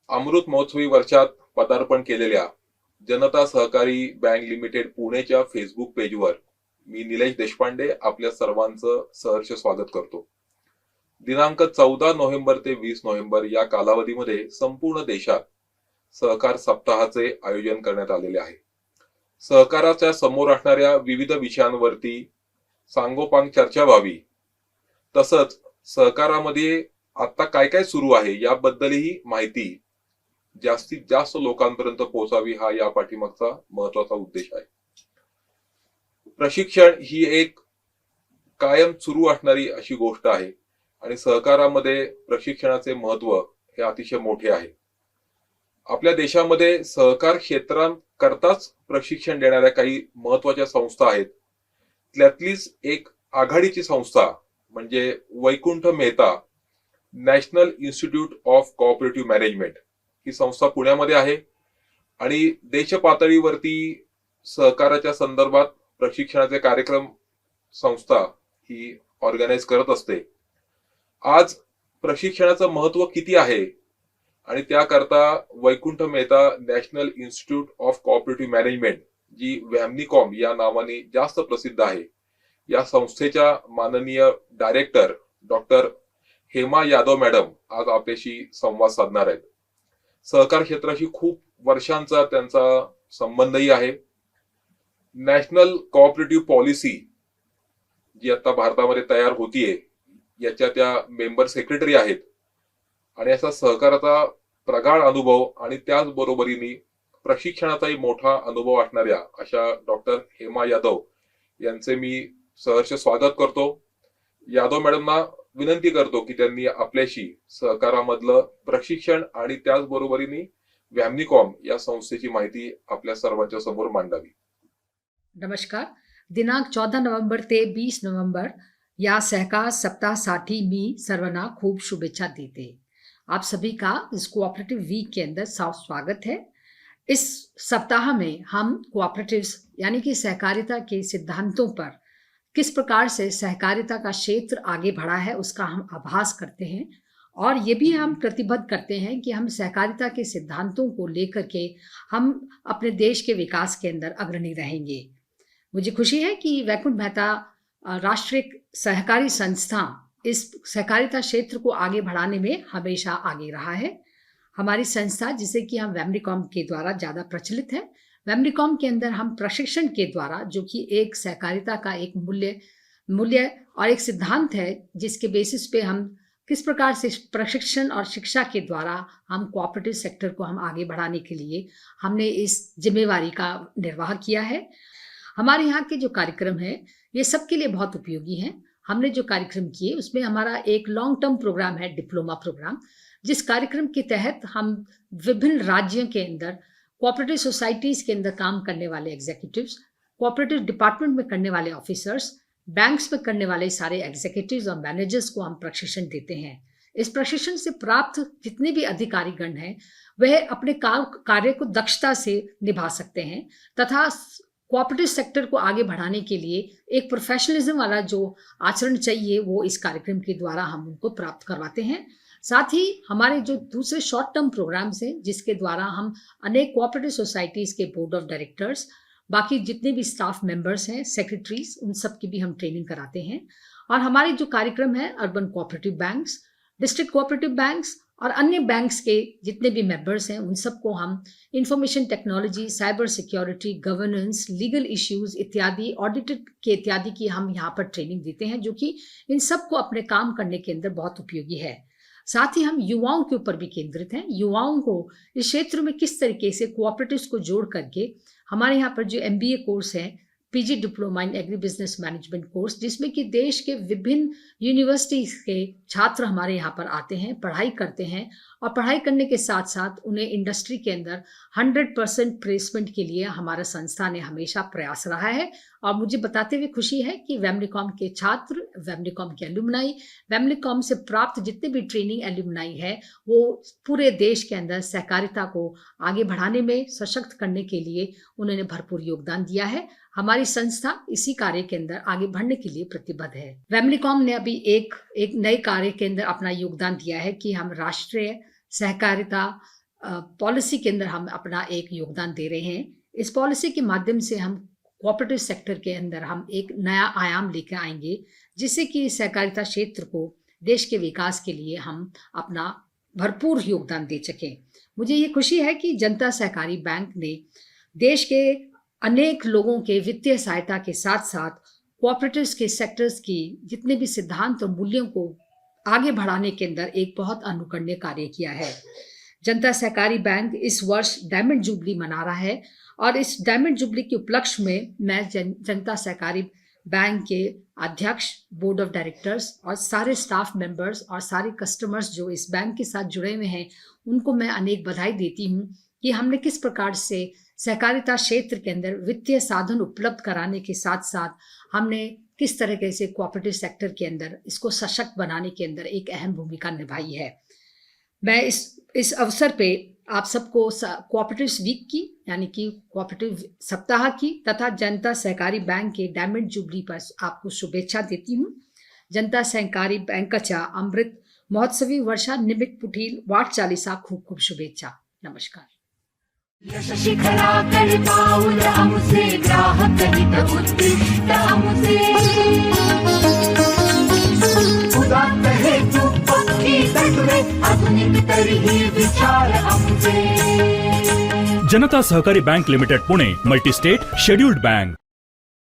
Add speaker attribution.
Speaker 1: अमृत महोत्सवी वर्षात पदार्पण केलेल्या जनता सहकारी बँक लिमिटेड पुणेच्या फेसबुक पेजवर मी निलेश देशपांडे आपल्या सर्वांचं सहर्ष स्वागत करतो. दिनांक 14 नोव्हेंबर ते 20 नोव्हेंबर या कालावधीमध्ये संपूर्ण देशात सहकार सप्ताहाचे आयोजन करण्यात आलेले आहे. सहकाराच्या समोर असणाऱ्या विविध विषयांवरती सांगोपांग चर्चा व्हावी, तसंच सहकारामध्ये आता काय काय सुरू आहे याबद्दलही माहिती जास्तीत जास्त लोकांपर्यंत पोहोचावी हा या पाठीमागचा महत्वाचा उद्देश आहे. प्रशिक्षण ही एक कायम सुरू असणारी अशी गोष्ट आहे आणि सहकारामध्ये प्रशिक्षणाचे महत्व हे अतिशय मोठे आहे. आपल्या देशामध्ये सहकार क्षेत्रांकरताच प्रशिक्षण देणाऱ्या काही महत्वाच्या संस्था आहेत. त्यातलीच एक आघाडीची संस्था म्हणजे Vaikunth Mehta national institute of cooperative management ही संस्था पुण्यामध्ये आहे आणि देश पातळीवरती सहकाराच्या संदर्भात प्रशिक्षणाचे कार्यक्रम संस्था ही ऑर्गनाईज करत असते. आज प्रशिक्षणाचं महत्व किती आहे आणि त्याकरता Vaikunth Mehta national institute of cooperative management जी व्हॅमनिकॉम या नावाने जास्त प्रसिद्ध आहे, या संस्थेच्या माननीय director doctor Hema Yadav madam आज आपल्याशी संवाद साधणार आहेत. सहकार क्षेत्राशी खूप वर्षांचा त्यांचा संबंधही आहे. नॅशनल कोऑपरेटिव्ह पॉलिसी जी आता भारतामध्ये तयार होतीये याच्या त्या मेंबर सेक्रेटरी आहेत आणि असा सहकाराचा प्रगाढ अनुभव आणि त्याचबरोबरीने प्रशिक्षणाचाही मोठा अनुभव असणाऱ्या अशा डॉक्टर हेमा यादव यांचे मी सहर्ष स्वागत करतो. यादव मॅडमना विनंती करतो की त्यांनी आपल्याशी सहकारामधलं प्रशिक्षण आणि त्याचबरोबरीने व्हॅमनिकॉम या संस्थेची माहिती आपल्या सर्वांच्या समोर मांडावी.
Speaker 2: नमस्कार. दिनांक 14 नवंबर ते 20 नवंबर या सहकार सप्ताहासाठी मी सर्वांना खूब शुभेच्छा देते. आप सभी का इस कोऑपरेटिव वीक के अंदर साफ स्वागत है. इस सप्ताह में हम कोऑपरेटिव्स यानी कि सहकारिता के सिद्धांतों पर किस प्रकार से सहकारिता का क्षेत्र आगे बढ़ा है उसका हम आभास करते हैं और ये भी हम प्रतिबद्ध करते हैं कि हम सहकारिता के सिद्धांतों को लेकर के हम अपने देश के विकास के अंदर अग्रणी रहेंगे. मुझे खुशी है कि वैकुंठ मेहता राष्ट्रीय सहकारी संस्था इस सहकारिता क्षेत्र को आगे बढ़ाने में हमेशा आगे रहा है. हमारी संस्था जिसे कि हम वैमनिकॉम के द्वारा ज़्यादा प्रचलित है. वैमनिकॉम के अंदर हम प्रशिक्षण के द्वारा, जो कि एक सहकारिता का एक मूल्य और एक सिद्धांत है जिसके बेसिस पे हम किस प्रकार से प्रशिक्षण और शिक्षा के द्वारा हम कोऑपरेटिव सेक्टर को हम आगे बढ़ाने के लिए हमने इस जिम्मेवारी का निर्वाह किया है. हमारे यहाँ के जो कार्यक्रम है ये सबके लिए बहुत उपयोगी हैं. हमने जो कार्यक्रम किए उसमें हमारा एक लॉन्ग टर्म प्रोग्राम है, डिप्लोमा प्रोग्राम, जिस कार्यक्रम के तहत हम विभिन्न राज्यों के अंदर कोऑपरेटिव सोसाइटीज़ के अंदर काम करने वाले एग्जीक्यूटिव्स, कोऑपरेटिव डिपार्टमेंट में करने वाले ऑफिसर्स, बैंक्स में करने वाले सारे एग्जीक्यूटिव्स और मैनेजर्स को हम प्रशिक्षण देते हैं. इस प्रशिक्षण से प्राप्त जितने भी अधिकारीगण हैं वह अपने कार्य को दक्षता से निभा सकते हैं तथा कोऑपरेटिव सेक्टर को आगे बढ़ाने के लिए एक प्रोफेशनलिज्म वाला जो आचरण चाहिए वो इस कार्यक्रम के द्वारा हम उनको प्राप्त करवाते हैं. साथ ही हमारे जो दूसरे शॉर्ट टर्म प्रोग्राम्स हैं जिसके द्वारा हम अनेक कोऑपरेटिव सोसाइटीज़ के बोर्ड ऑफ डायरेक्टर्स, बाकी जितने भी स्टाफ मेंबर्स हैं, सेक्रेटरीज, उन सब की भी हम ट्रेनिंग कराते हैं. और हमारे जो कार्यक्रम है urban cooperative banks, district cooperative banks और अन्य बैंक्स के जितने भी मेंबर्स हैं उन सबको हम information technology, cyber security, governance, legal issues इत्यादि, ऑडिटेड के इत्यादि की हम यहाँ पर ट्रेनिंग देते हैं, जो कि इन सबको अपने काम करने के अंदर बहुत उपयोगी है. साथ ही हम युवाओं के ऊपर भी केंद्रित हैं. युवाओं को इस क्षेत्र में किस तरीके से कोऑपरेटिव्स को जोड़ करके हमारे यहाँ पर जो MBA कोर्स है, PG diploma in agri business management course, जिसमें कि देश के विभिन्न यूनिवर्सिटीज़ के छात्र हमारे यहाँ पर आते हैं, पढ़ाई करते हैं और पढ़ाई करने के साथ साथ उन्हें इंडस्ट्री के अंदर 100% प्लेसमेंट के लिए हमारा संस्था ने हमेशा प्रयास रहा है. और मुझे बताते हुए खुशी है कि वैमनिकॉम के छात्र, वैमनिकॉम के एलुमनाई, वैमनिकॉम से प्राप्त जितने भी ट्रेनिंग एलुमनाई है वो पूरे देश के अंदर सहकारिता को आगे बढ़ाने में, सशक्त करने के लिए उन्होंने भरपूर योगदान दिया है. हमारी संस्था इसी कार्य के अंदर आगे बढ़ने के लिए प्रतिबद्ध है. वैमनिकॉम ने अभी एक नए कार्य के अंदर अपना योगदान दिया है कि हम राष्ट्रीय सहकारिता पॉलिसी के अंदर हम अपना एक योगदान दे रहे हैं। इस पॉलिसी के माध्यम से हम कोऑपरेटिव सेक्टर के अंदर हम एक नया आयाम लेकर आएंगे, जिससे कि सहकारिता क्षेत्र को देश के विकास के लिए हम अपना भरपूर योगदान दे सकें। मुझे ये खुशी है कि जनता सहकारी बैंक ने देश के अनेक लोगों के वित्तीय सहायता के साथ साथ कोऑपरेटिव्स के सेक्टर्स की जितने भी सिद्धांत और मूल्यों को आगे बढ़ाने के अंदर एक बहुत अनुकरणीय कार्य किया है। जनता सहकारी बैंक इस वर्ष डायमंड जुबली मना रहा है और इस डायमंड जुबली के उपलक्ष्य में मैं जनता सहकारी बैंक के अध्यक्ष, बोर्ड ऑफ डायरेक्टर्स और सारे स्टाफ मेंबर्स और सारे कस्टमर्स जो इस बैंक के साथ जुड़े हुए हैं, उनको मैं अनेक बधाई देती हूँ कि हमने किस प्रकार से सहकारिता क्षेत्र के अंदर वित्तीय साधन उपलब्ध कराने के साथ साथ हमने किस तरीके से कोऑपरेटिव सेक्टर के अंदर इसको सशक्त बनाने के अंदर एक अहम भूमिका निभाई है। मैं इस अवसर पे आप सबको कोऑपरेटिव वीक की यानी कि कोऑपरेटिव सप्ताह की तथा जनता सहकारी बैंक के डायमंड जुबली पर आपको शुभेच्छा देती हूँ। जनता सहकारी बँकेच्या अमृत महोत्सवी वर्षा निमित्त पुढील वाटचालीचा खूप खूप शुभेच्छा। नमस्कार।
Speaker 3: यश शिखराकडे पाऊल आमचे ग्राहक हित उत्कृष्ट आमचे उदात्त हेतू पक्की तत्वे आधुनिक तरीही विचार आमचे।
Speaker 4: जनता सहकारी bank limited Pune, multi state scheduled bank.